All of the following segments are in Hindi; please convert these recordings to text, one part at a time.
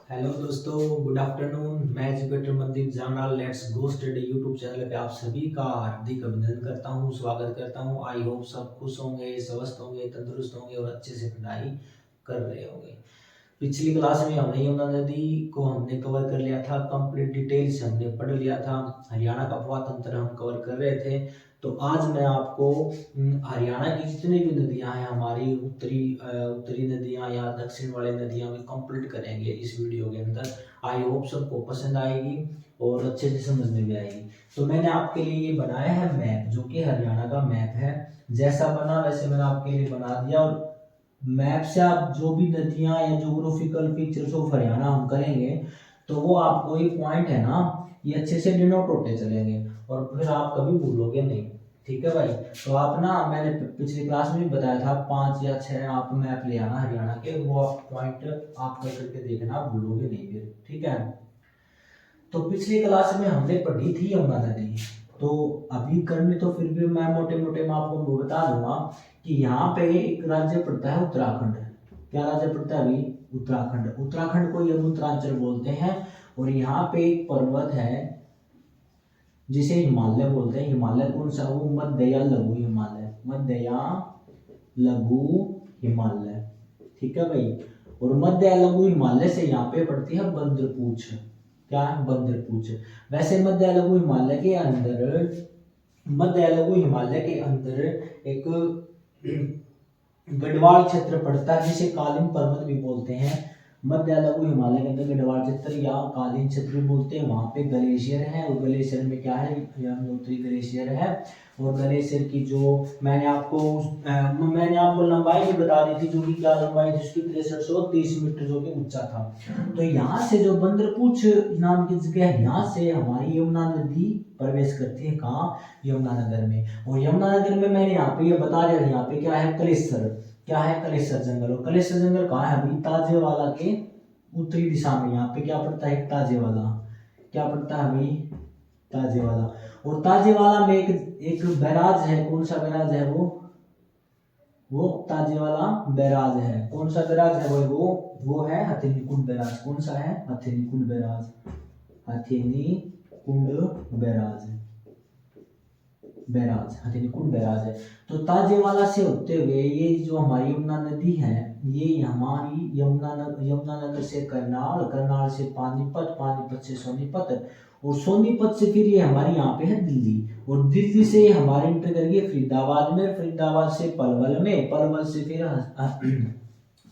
हेलो दोस्तों, गुड आफ्टरनून। मैं एजुकेटर मनदीप जानाल let's go study YouTube channel पे आप सभी का हार्दिक अभिनंदन करता हूं, स्वागत करता हूं। आई होप सब खुश होंगे, स्वस्थ होंगे, तंदुरुस्त होंगे और अच्छे से पढ़ाई कर रहे होंगे। पिछली क्लास में हमने यमुना नदी को हमने कवर कर लिया था, कंप्लीट डिटेल से हमने पढ़ लिया था। हरियाणा का अपवाद तंत्र हम कवर कर रहे थे। तो आज मैं आपको हरियाणा की जितनी भी नदियां हैं, हमारी उत्तरी नदियां या दक्षिण वाली नदियां भी कंप्लीट करेंगे इस वीडियो के अंदर। आई होप सबको पसंद आएगी और अच्छे से समझ में भी आएगी। तो मैंने आपके लिए ये बनाया है मैप, जो कि हरियाणा का मैप है। जैसा बना वैसे मैंने आपके लिए बना दिया, और मैप से आप जो भी नदियां या जोग्राफिकल फीचर्स ऑफ हरियाणा हम करेंगे तो वो आपको ये पॉइंट है ना, ये अच्छे से डिनोट होते चलेंगे और फिर आप कभी भूलोगे नहीं। ठीक है भाई। तो आप ना, मैंने पिछली क्लास में भी बताया था 5 या 6 आप मैप ले आना हरियाणा के, वो आप पॉइंट आप कर करके देखना, भूलोगे नहीं फिर। ठीक है। तो पिछली क्लास में हमने पढ़ी थी यमुना नदी। तो अभी करनी तो फिर भी मैं मोटे मोटे मैं आपको बता दूंगा कि यहाँ पे एक राज्य पड़ता है उत्तराखंड। क्या राज्य पड़ता है अभी? उत्तराखंड। उत्तराखंड को यम उत्तरांचल बोलते हैं। और यहाँ पे एक पर्वत है जिसे हिमालय बोलते हैं। हिमालय कौन सा? वो मध्य या लघु हिमालय, मध्य या लघु हिमालय। ठीक है भाई। और मध्य या लघु हिमालय से यहाँ पे पड़ती है बंदरपूछ। क्या है? बंदरपूछ। वैसे मध्य या लघु हिमालय के अंदर, मध्य या लघु हिमालय के अंदर एक गढ़वाल क्षेत्र पड़ता है जिसे कालीन पर्वत भी बोलते हैं। मध्य लघु हिमालय के अंदर गढ़वाल क्षेत्र या कालीन क्षेत्र भी बोलते हैं। वहां पे ग्लेशियर है और ग्लेशियर में क्या है? यमुनोत्री ग्लेशियर है। और ग्लेशियर की जो मैंने आपको लंबाई भी बता दी थी, जो कि क्या लंबाई थी उसकी? 6330 मीटर, जो कि ऊंचा था। तो यहाँ से जो बंदरपूछ नाम की जगह है, यहाँ से हमारी यमुना नदी प्रवेश करती है। कहाँ? यमुनानगर में। और यमुनानगर में मैंने यहाँ पे ये बता दिया, यहाँ पे क्या है? कलेसर। क्या है? कलेसर जंगल। और कलेसर जंगल कहाँ है? अभी ताजेवाला के उत्तरी दिशा में। यहाँ पे क्या पड़ता है? ताजेवाला। क्या पड़ता है अभी? ताजेवाला। और ताजेवाला में एक बैराज है। कौन सा बैराज है वो ताजेवाला बैराज है। कौन सा बैराज है वो है हथिनीकुंड बैराज। कौन सा है? Hathnikund barrage. Hathnikund barrage, barrage, Hathnikund barrage है। तो ताजेवाला से होते हुए ये जो हमारी यमुना नदी है, ये हमारी यमुनानगर से करनाल, करनाल से पानीपत, पानीपत से सोनीपत, और सोनीपत से फिर ये हमारी यहाँ पे है दिल्ली। और दिल्ली से हमारे इंटर करेंगे फरीदाबाद में, फरीदाबाद से पलवल में, पलवल से फिर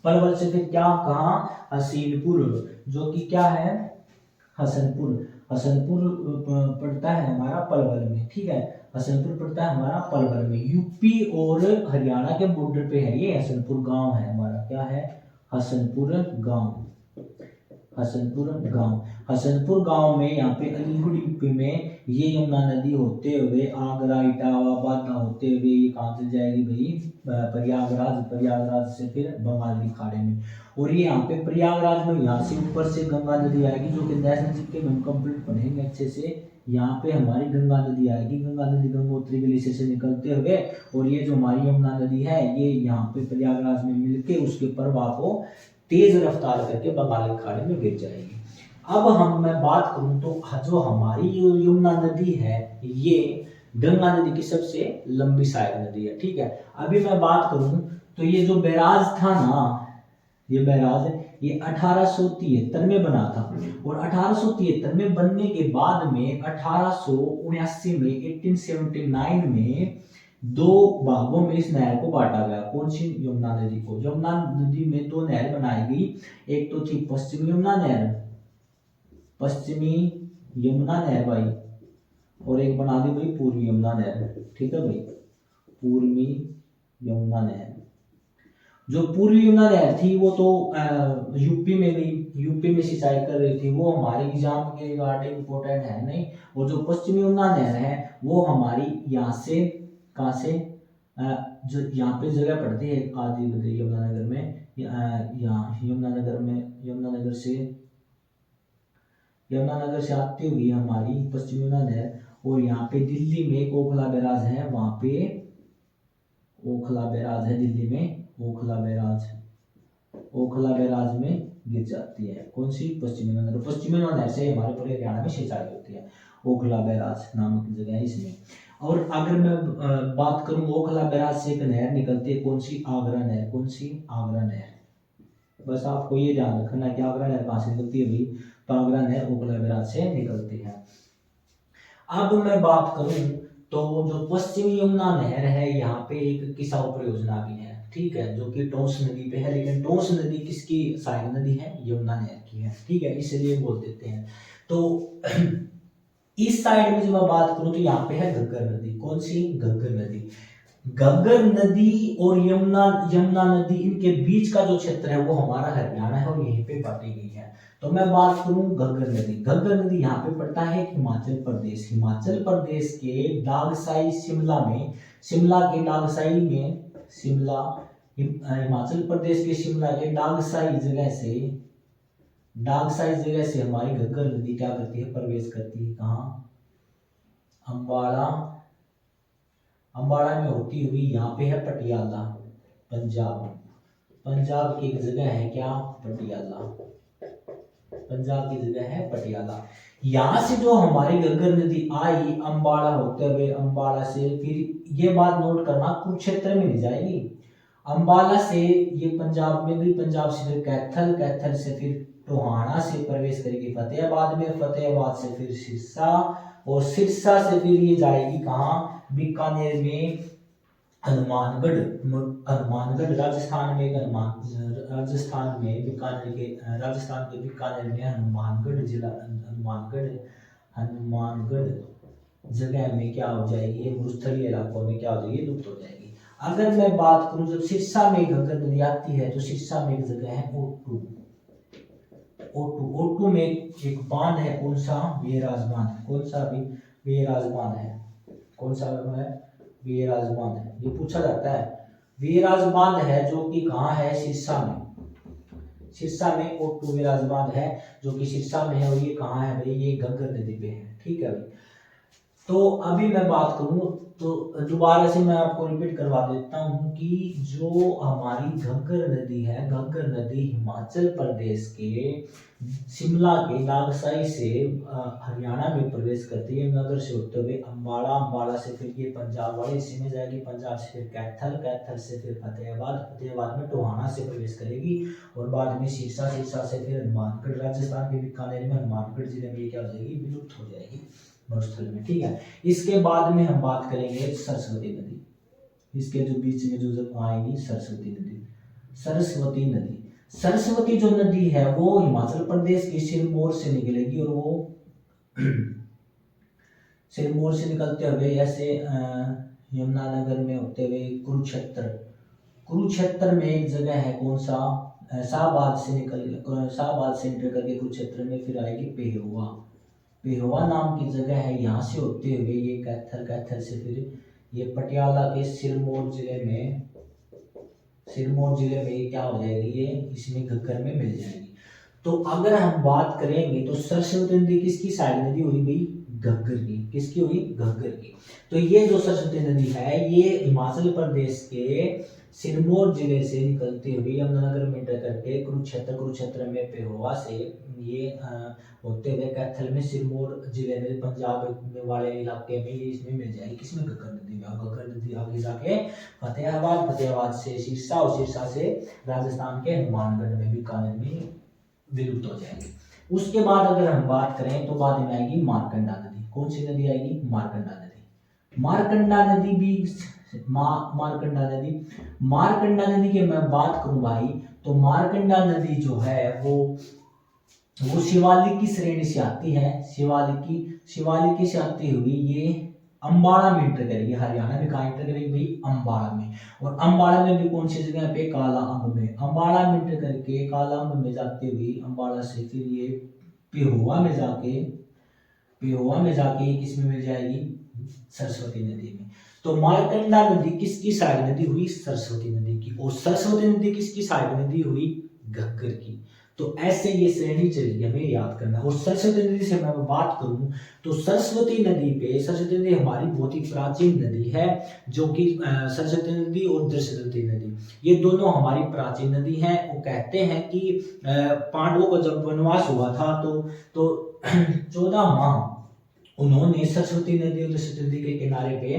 पलवल से फिर क्या? कहाँ? हसीनपुर, जो कि क्या है? हसनपुर। हसनपुर पड़ता है हमारा पलवल में। ठीक है। हसनपुर पड़ता है हमारा पलवल में। यूपी और हरियाणा के बॉर्डर पे है ये हसनपुर गांव है हमारा। क्या है? हसनपुर गांव। हसनपुर गांव। हसनपुर गांव में यहाँ पे अलीगढ़ यूपी में ये यमुना नदी होते हुए आगरा, इटावा, बांदा होते हुए ये कहाँ चल जाएगी भाई? प्रयागराज। प्रयागराज से फिर बंगाल की खाड़ी में। और ये यहाँ पे प्रयागराज में यहाँ से ऊपर से गंगा नदी आएगी, जो कि नेशनल जीके में हम कंप्लीट पढ़ेंगे अच्छे से। यहाँ पे हमारी गंगा नदी आएगी। गंगा नदी गंगोत्री ग्लेशियर से निकलते हुए, और ये जो हमारी यमुना नदी है ये यहाँ पे प्रयागराज में मिलके उसके प्रवाह को तेज रफ्तार करके बंगाल की खाड़ी में गिर जाएगी। अब मैं बात करूं तो जो हमारी यमुना नदी है, ये गंगा नदी की सबसे लंबी सहायक नदी है। ठीक है। अभी मैं बात करूं तो ये जो बैराज था ना, ये बैराज ये 1873 में बना था। और 1873 में बनने के बाद में 1879 में 1879 में 2 भागों में इस नहर को बांटा गया। कौन सी? यमुना नदी को। यमुना नदी में 2 नहर बनाई गई। एक तो थी पश्चिमी यमुना नहर, पश्चिमी यमुना नहर भाई, और एक बना दी भाई पूर्वी यमुना नहर। ठीक है भाई, पूर्वी यमुना नहर। जो पूर्वी यमुना नहर थी वो तो यूपी में गई, यूपी में सिंचाई कर रही थी, वो हमारे एग्जाम के रिगार्डिंग इंपॉर्टेंट है नहीं। और जो पश्चिमी यमुना नहर है वो हमारी यहाँ से, कहाँ से? जो यहाँ पे जगह पड़ती है आदि बद्री यमुनानगर में, यहाँ यमुनानगर से आती हुई हमारी पश्चिमी यमुना नहर। और यहाँ पे दिल्ली में एक ओखला बैराज है, वहां पे ओखला बैराज है दिल्ली में, ओखला बैराज। ओखला बैराज में गिर जाती है। कौन सी? पश्चिमी नहर। तो पश्चिमी नहर से हमारे पूरे हरियाणा में सिंचाई होती है। ओखला बैराज नामक जगह है इसमें। और अगर मैं बात करूं, ओखला बैराज से एक नहर निकलती है, कौन सी? आगरा नहर। कौन सी? आगरा नहर। बस आपको ये ध्यान रखना कि आगरा नहर कहाँ से निकलती है भाई? तो आगरा नहर ओखला बैराज से निकलती है। अब मैं बात करूं तो जो पश्चिमी यमुना नहर है, यहाँ पे एक किसाऊ परियोजना भी है, ठीक है, जो कि टोंस नदी पे है। लेकिन टोंस नदी किसकी सहायक नदी है? यमुना नहर की है, ठीक है, इसलिए बोल देते हैं। तो इस साइड में जब मैं बात करूं तो यहाँ पे है घग्गर नदी। कौन सी? घग्गर नदी। घग्गर नदी और यमुना यमुना नदी, इनके बीच का जो क्षेत्र है वो हमारा हरियाणा है और यहीं पे बांटी गई है। तो मैं बात करूं घग्गर नदी। घग्गर नदी यहाँ पे पड़ता है हिमाचल प्रदेश। हिमाचल प्रदेश के डागसाई शिमला में, शिमला के डागसाई में, शिमला हिमाचल प्रदेश के शिमला के डागसाई जगह से, डागसाई जगह से हमारी घग्गर नदी क्या करती है? प्रवेश करती है। कहाँ? अम्बाड़ा। अम्बाड़ा में होती हुई यहाँ पे है पटियाला, पंजाब। पंजाब की एक जगह है क्या? पटियाला। पंजाब की जगह है पटियाला। यहाँ से जो हमारी घग्गर नदी आई अम्बाड़ा होते हुए, अम्बाड़ा से फिर ये बात नोट करना, कुरुक्षेत्र में नहीं जाएगी। अम्बाला से ये पंजाब में भी, पंजाब से फिर कैथल, कैथल से फिर टोहाना से प्रवेश करेगी फतेहाबाद में, फतेहाबाद से फिर सिरसा, और सिरसा से फिर ये जाएगी कहाँ? बीकानेर में हनुमानगढ़। हनुमानगढ़ राजस्थान में, राजस्थान में बीकानेर के, राजस्थान के बीकानेर में हनुमानगढ़ जिला, हनुमानगढ़ जगह में क्या हो जाएगी? ये मरुस्थलीय इलाकों में क्या हो जाएगी? लुप्त हो जाएगी। अगर मैं बात करूं, जब सिरसा में घग्गर नदी आती है तो सिरसा में एक जगह है ओटू। ओटू में एक बांध है, कौन सा? वीरराज बांध। कौन सा? भी वीरराज बांध है। कौन सा है? वीरराज बांध है, ये पूछा जाता है। वीरराज बांध है जो कि कहाँ है? सिरसा में। सिरसा में ओटू वीरराज बांध है जो कि सिरसा में है, और ये कहाँ है भाई? ये घग्गर नदी पे है, ठीक है भाई। तो अभी मैं बात करूं तो दोबारा से मैं आपको रिपीट करवा देता हूं कि जो हमारी घग्गर नदी है, घग्गर नदी हिमाचल प्रदेश के शिमला के नागसाई से हरियाणा में प्रवेश करती है, नगर से होते हुए अम्बाड़ा, अम्बाड़ा से फिर ये पंजाब वाले हिस्से में जाएगी, पंजाब से फिर कैथल, कैथल से फिर फतेहाबाद, फतेहाबाद में टोहाना से प्रवेश करेगी, और बाद में सिरसा, सिरसा से फिर हनुमानगढ़, राजस्थान के बीकानेर में हनुमानगढ़ जिले में क्या हो जाएगी? विलुप्त हो जाएगी मरुस्थल में, ठीक है। इसके बाद में हम बात करेंगे सरस्वती नदी। इसके जो बीच में जो आएगी सरस्वती नदी। सरस्वती नदी, सरस्वती जो नदी है वो हिमाचल प्रदेश के सिरमौर से निकलेगी, और वो सिरमौर से निकलते हुए ऐसे यमुनानगर में होते हुए कुरुक्षेत्र, कुरुक्षेत्र में एक जगह है, कौन सा? शाहबाद से निकल, शाहबाद से एंटर करके कुरुक्षेत्र में फिर आएगी पेहोवा। पेहोवा नाम की जगह है, यहाँ से होते हुए ये कैथल, कैथल से फिर ये पटियाला के सिरमौर जिले में, सिरमौर जिले में क्या हो जाएगी? ये इसमें घग्गर में मिल जाएगी। तो अगर हम बात करेंगे तो सरस्वती नदी किसकी साइड नदी हुई भाई? घग्गर की। किसकी हुई? घग्गर की। तो ये जो सरस्वती नदी है ये हिमाचल प्रदेश के सिरमौर जिले से निकलते हुए यमुनानगर में एंटर करके कुरुक्षेत्र, कुरुक्षेत्र में पेहोवा से ये होते हुए कैथल में सिरमौर जिले में पंजाब में वाले इलाके में ये इसमें मिल जाएगी। किसमें? घग्गर नदी में। और घग्गर नदी आगे जाके फतेहाबाद, फतेहाबाद से सिरसा, और सिरसा से राजस्थान के हनुमानगढ़ में, बीकानेर में विलुप्त हो जाएगी। उसके बाद अगर हम बात करें तो बाद में आएगी मारकंडा नदी। कौन सी नदी आएगी? मारकंडा नदी। मारकंडा नदी भी मारकंडा नदी, मारकंडा नदी की मैं बात करूं भाई तो मारकंडा नदी जो है वो शिवालिक की श्रेणी से आती है। शिवालिक से आती हुई ये अम्बाड़ा में एंटर करेगी। हरियाणा में कहाँ एंटर करेगी भाई? अम्बाड़ा में। और अम्बाड़ा में भी कौन सी जगह पे? काला अम्ब में। अम्बाड़ा में एंटर करके काला अम्ब में जाते हुए अम्बाड़ा से फिर ये पेहोवा में जाके, पेहोवा में जाके किस में मिल जाएगी? सरस्वती नदी में। तो मारकंडा नदी किसकी साइड नदी हुई? सरस्वती नदी की। और सरस्वती नदी किसकी साइड नदी हुई? घग्गर की। तो ऐसे ये श्रेणी चली हमें याद करना। और सरस्वती नदी से मैं बात करूं तो सरस्वती नदी हमारी बहुत ही प्राचीन नदी है, जो कि सरस्वती नदी और दृश्यवती नदी ये दोनों हमारी प्राचीन नदी हैं। वो कहते हैं कि पांडवों को जब वनवास हुआ था तो 14 माह उन्होंने सरस्वती नदी और दृश्यवती नदी के किनारे पे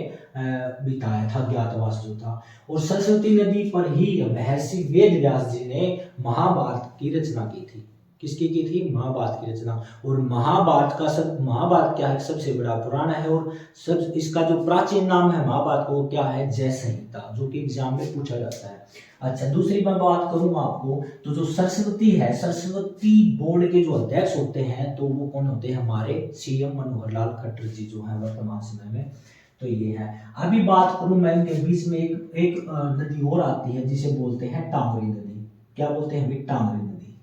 बिताया था, ज्ञातवास जो था। और सरस्वती नदी पर ही महर्षि वेद व्यास जी ने महाभारत की रचना की थी। किसकी की थी? महाभारत की रचना। और महाभारत क्या है? सबसे बड़ा पुराण है और सब इसका जो प्राचीन नाम है महाभारत को क्या है? जय संहिता, जो कि एग्जाम में पूछा जाता है। अच्छा, दूसरी मैं बात करूं आपको तो जो सरस्वती है, सरस्वती बोर्ड के जो अध्यक्ष होते हैं तो वो कौन होते हैं? हमारे सीएम मनोहर लाल खट्टर जी जो है वर्तमान समय में। तो ये है। अभी बात करूं मैं इनके बीच में एक नदी और आती है जिसे बोलते हैं टांगरी नदी। क्या बोलते हैं? भी टांगरी नदी।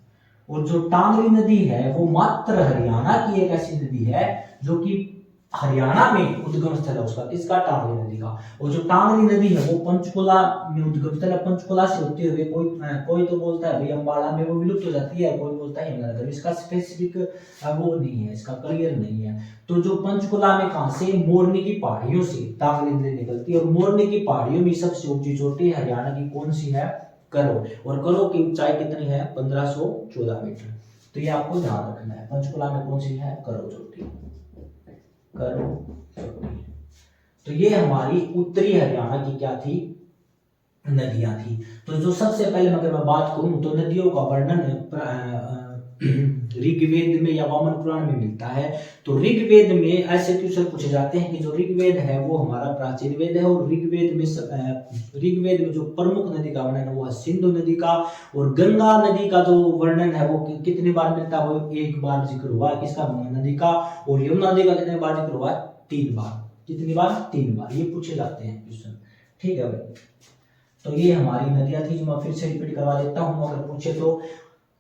और जो टांगरी नदी है वो मात्र हरियाणा की एक ऐसी नदी है जो कि हरियाणा में उद्गम स्थल है उसका। किसका? टांगरी नदी का। और जो टांगरी नदी है वो पंचकुला में उद्गम स्थल है। पंचकुला से होते हुए कोई तो बोलता है भाई अम्बाला में वो विलुप्त हो जाती है, कोई बोलता है यमुनानगर। इसका स्पेसिफिक वो नहीं है, इसका क्लियर नहीं है। तो जो पंचकुला में कहां से? मोरनी की पहाड़ियों से टांगरी नदी निकलती है। और मोरनी की पहाड़ियों में सबसे ऊंची चोटी हरियाणा की कौन सी है? करो। और करो की ऊंचाई कितनी है? 1514 मीटर। तो ये आपको ध्यान रखना है। पंचकुला में कौन सी है? करो चोटी। करो चोटी। तो ये हमारी उत्तरी हरियाणा की क्या थी? नदियां थी। तो जो सबसे पहले अगर मैं बात करूं तो नदियों का वर्णन ऋग्वेद में या वामन पुराण में मिलता है। तो ऋग्वेद में ऐसे क्वेश्चन पूछे जाते हैं कि जो ऋग्वेद है वो हमारा प्राचीन वेद है। और ऋग्वेद में जो प्रमुख नदी का वर्णन है वो है सिंधु नदी का। और गंगा नदी का जो वर्णन है वो कितनी बार मिलता है? वो एक बार जिक्र हुआ। किसका? गंगा नदी का। और यमुना नदी का कितने बार जिक्र हुआ? 3 बार। कितनी बार? 3 बार। ये पूछे जाते हैं क्वेश्चन। ठीक है भाई। तो ये हमारी नदियां थी जो मैं फिर से रिपीट करवा देता हूं अगर पूछे तो।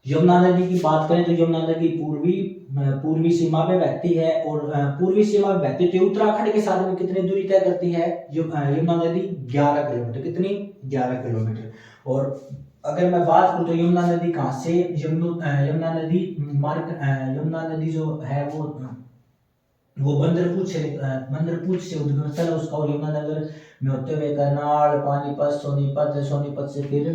यमुना नदी की बात करें तो यमुना नदी पूर्वी सीमा पे बहती है। और पूर्वी सीमा पे बहती है तो उत्तराखंड के साथ में कितनी दूरी तय करती है? यमुना नदी 11 किलोमीटर। कितनी? 11 किलोमीटर। और अगर मैं बात करूं तो यमुना नदी कहां से? यमुना नदी जो है वो बंदरपुर से उद्गम स्थल है उसका। और यमुनानगर में होते हुए करनाल, पानीपत, सोनीपत से फिर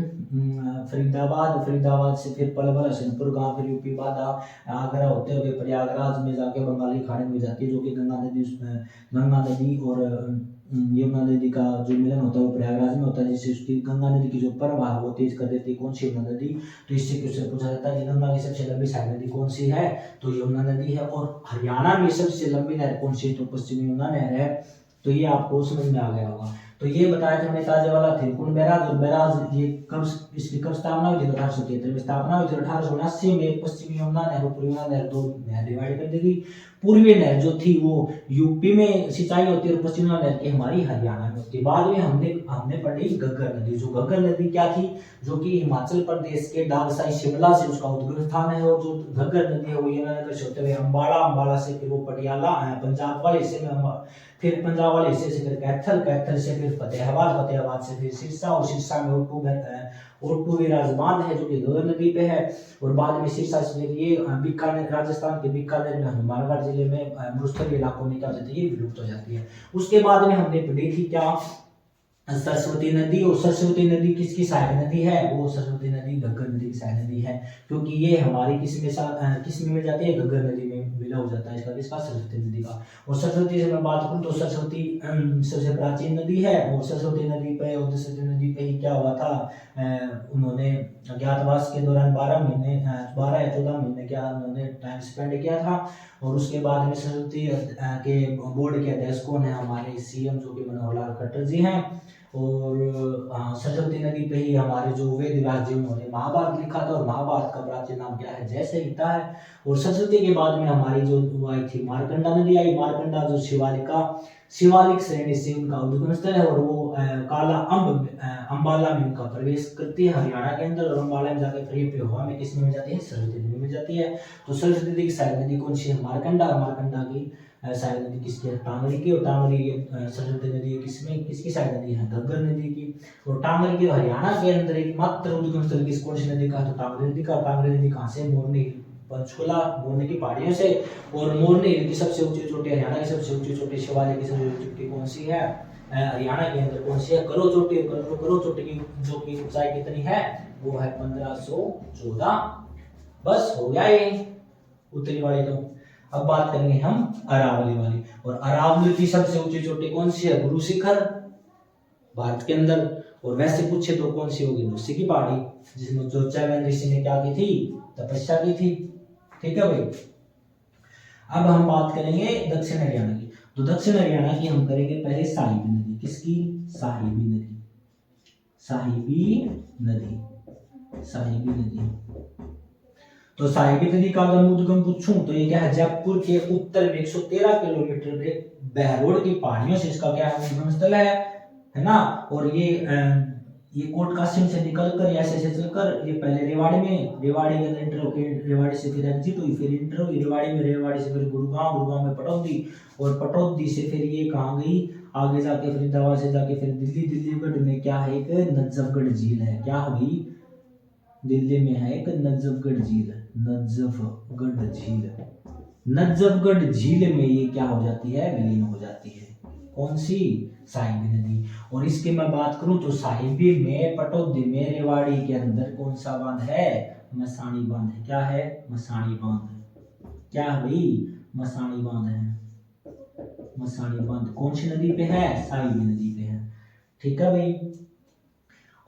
फरीदाबाद से फिर पलवल, हसनपुर गांव, फिर यूपी बाधा, आगरा होते हुए प्रयागराज में जाके बंगाली खाड़ी में जाती है, जो कि गंगा नदी और यमुना नदी का जो मिलन होता है वो प्रयागराज में होता है, जिससे उसकी गंगा नदी की जो प्रवाह है वो तेज कर देती है। कौन सी? यमुना नदी। तो इससे क्वेश्चन पूछा जाता है कि गंगा की सबसे लंबी सहायक नदी कौन सी है? तो यमुना नदी है। और हरियाणा में सबसे लंबी नहर कौन सी? तो पश्चिमी यमुना नहर है। तो ये आपको समझ में आ गया होगा। तो ये बताया था हमने ताजेवाला थिरकुंड बैराज। और बैराज ये इसकी कब स्थापना हुई थी? 1873 में स्थापना हुई थी। 1879 में पश्चिमी यमुना नहर और पूर्वी यमुना नहर दो नहर डिवाइड कर दी गई। पूर्वी नहर जो थी वो यूपी में सिंचाई होती है और पश्चिमी नहर की हमारी हरियाणा में होती है। बाद में हमने पढ़ी घग्गर नदी। जो घग्गर नदी क्या थी? जो कि हिमाचल प्रदेश के डागसाई शिमला से उसका उद्गम स्थान है। और जो घग्गर नदी है वो यमुनानगर से होते हुए अंबाला से फिर वो पटियाला पंजाब वाले हिस्से में, फिर पंजाब वाले हिस्से से फिर कैथल से फिर फतेहाबाद से फिर सिरसा, और सिरसा में ओटू विराजमान है जो कि घग्गर नदी पे है। और बाद में सिरसा से ये बीकानेर, राजस्थान के बीकानेर में हनुमानगढ़ जिले में मरुस्थलीय इलाकों में क्या हो जाती है? विलुप्त हो जाती है। उसके बाद में हमने पढ़ी थी क्या? सरस्वती नदी। और सरस्वती नदी किसकी सहायक नदी है? वो सरस्वती नदी घग्गर नदी की सहायक नदी है, क्योंकि ये हमारी किस में मिल जाती है? घग्गर नदी में विलय हो जाता है इसका सरस्वती नदी का। और सरस्वती से मैं बात करूं तो सरस्वती सबसे प्राचीन नदी है। और सरस्वती नदी पे और सरस्वती नदी पे ही क्या हुआ था? उन्होंने अज्ञातवास के दौरान 12 या 14 महीने क्या उन्होंने टाइम स्पेंड किया था। और उसके बाद में सरस्वती के बोर्ड के अध्यक्ष कौन है? हमारे सीएम जो कि मनोहर लाल खट्टर जी हैं। और सरस्वती नदी पे ही हमारे जो वेद व्यास जी उन्होंने महाभारत लिखा था। और महाभारत का प्राचीन नाम क्या है? जय संहिता है। और सरस्वती के बाद में हमारी जो आई थी मार्कंडा नदी आई। मार्कंडा जो शिवालिक श्रेणी से उनका उद्गम स्थल है। और वो अंबाला में उनका प्रवेश करती है हरियाणा के अंदर। और अंबाला में जाकर फिर ये हवा में किस में मिल जाती है? सरस्वती नदी में मिल जाती है। तो सरस्वती नदी की सहायक नदी कौन सी है? मार्कंडा की सारी नदी किसकी है, टांगरी की। और टांगरी सरस्वती नदी किसमें, किसकी सारी नदी है, घग्गर नदी की। और टांगरी की हरियाणा के अंदर एक मात्र उद्गम स्थल किस कौन सी नदी का, तो टांगरी नदी का। टांगरी नदी कहाँ से, मोरनी पंचकुला मोरनी की पहाड़ियों से। और मोरनी की सबसे ऊंची चोटी, हरियाणा की सबसे ऊंची चोटी, शिवालिक की सबसे ऊंची चोटी कौन सी है, हरियाणा के अंदर कौन सी है, करो चोटी। करो चोटी की जो की ऊंचाई कितनी है, वो है 1514। बस हो गया ये उत्तरी वाली। तो अब बात करेंगे हम अरावली वाली। और अरावली की सबसे ऊंची चोटी कौन सी है, गुरु शिखर भारत के अंदर। और वैसे पूछे तो कौन सी होगी, नुस्से की पहाड़ी, जिसमें जो चैवन ऋषि ने क्या की थी, तपस्या की थी। ठीक है भाई। अब हम बात करेंगे दक्षिण हरियाणा की। तो दक्षिण हरियाणा की हम करेंगे पहले साहिबी नदी। किसकी, साहिबी नदी। साहिबी नदी, साहिबी नदी। तो साहिबी नदी का अगर उद्गम पूछूं तो ये क्या है, जयपुर के उत्तर में 113 किलोमीटर पे बहरोड की पहाड़ियों से इसका क्या है, उद्गम स्थल है ना। और ये कोट कासिम से निकलकर ऐसे ऐसे चलकर ये पहले रेवाड़ी में, रेवाड़ी के अंदर इंटर होकर रेवाड़ी से फिर एग्जिट हुई, फिर इंटर हुई रेवाड़ी में, रेवाड़ी से फिर गुरुग्राम, गुरुग्राम में पटौदी, और पटौदी से फिर ये कहाँ गई, आगे जाके फरीदाबाद से जाके फिर दिल्ली। दिल्लीगढ़ में क्या है, एक नजफगढ़ झील है। क्या होगी, दिल्ली में है एक नजफगढ़ झील, नजफगढ़ झील। नजफगढ़ झील में ये क्या हो जाती है, विलीन हो जाती है। कौन सी, साहिबी नदी। और इसकी मैं बात करूं तो साहिबी में, पटौदी में, रेवाड़ी के अंदर कौन सा बांध है, मसाणी बांध है। क्या है, मसाणी बांध। क्या है भाई, मसाणी बांध है। मसाणी बांध कौन सी नदी पे है, साहिबी नदी पे है। ठीक है भाई।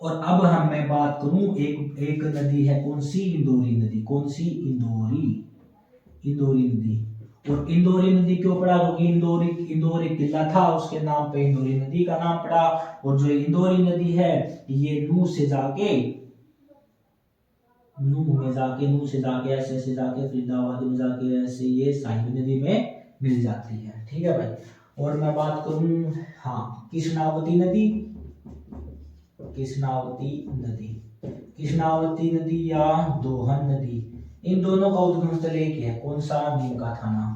और अब मैं बात करूं, एक नदी है कौन सी, इंदौरी नदी। कौन सी, इंदौरी, इंदौरी नदी। और इंदौरी नदी क्यों पड़ा, क्योंकि इंदौर एक किला था, उसके नाम पे इंदौरी नदी का नाम पड़ा। और जो इंदौरी नदी है ये नूह से जाके ऐसे ऐसे जाके फरीदाबाद में जाके ऐसे ये साहिबी नदी में मिल जाती है। ठीक है भाई। और मैं बात करूं, हाँ, कृष्णावती नदी, कृष्णावती नदी, कृष्णावती नदी या दोहन नदी, इन दोनों का उद्गम स्थल एक है। कौन सा, नीम का थाना।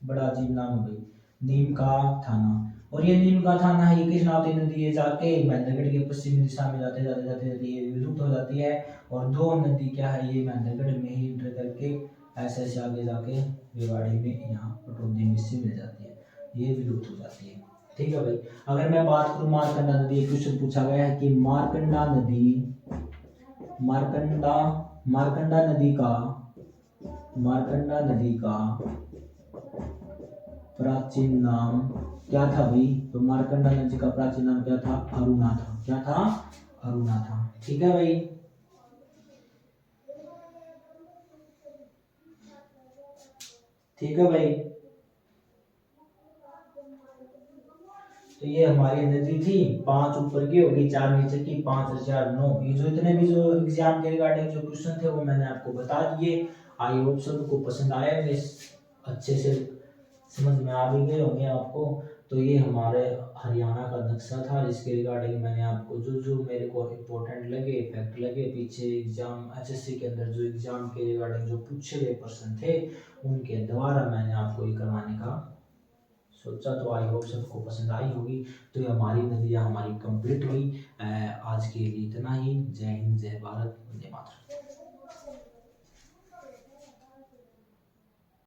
बड़ा अजीब नाम है भाई, नीम का थाना। और ये नीम का थाना है, ये कृष्णावती नदी ये जाके महेंद्रगढ़ के पश्चिमी दिशा में जाते जाते जाते जाते ये विलुप्त हो जाती है। और दो नदी क्या है, ये महेंद्रगढ़ में ही इंटर करके ऐसे ऐसे आगे जाके रेवाड़ी में, यहाँ पटौदी में से मिल जाती है, ये विलुप्त हो जाती है। ठीक है भाई। अगर मैं बात करूं मारकंडा नदी, क्वेश्चन पूछा गया है कि मारकंडा नदी, मारकंडा नदी का प्राचीन नाम क्या था भाई। तो मारकंडा नदी का प्राचीन नाम क्या था, अरुणा था। क्या था, अरुणा था। ठीक है भाई। ठीक है भाई। तो ये हमारी नदी थी, 5 ऊपर की होगी, 4 नीचे की, 5 4 9। ये जो इतने भी जो एग्जाम के रिगार्डिंग जो क्वेश्चन थे वो मैंने आपको बता दिए। आई होप सबको पसंद आए होंगे, अच्छे से समझ में आ भी गए होंगे आपको। तो ये हमारे हरियाणा का नक्शा था, जिसके रिगार्डिंग मैंने आपको जो जो मेरे को इम्पोर्टेंट लगे, फैक्ट लगे, पीछे एग्जाम एचएससी के अंदर जो एग्जाम के रिगार्डिंग जो पूछे गए प्रश्न थे उनके द्वारा मैंने आपको ये करवाने का सोचा। तो आई होप सबको पसंद आई होगी। तो ये हमारी नदियाँ हमारी कंप्लीट हुई। आज के लिए इतना ही। जय हिंद, जय भारत, वंदे मातरम।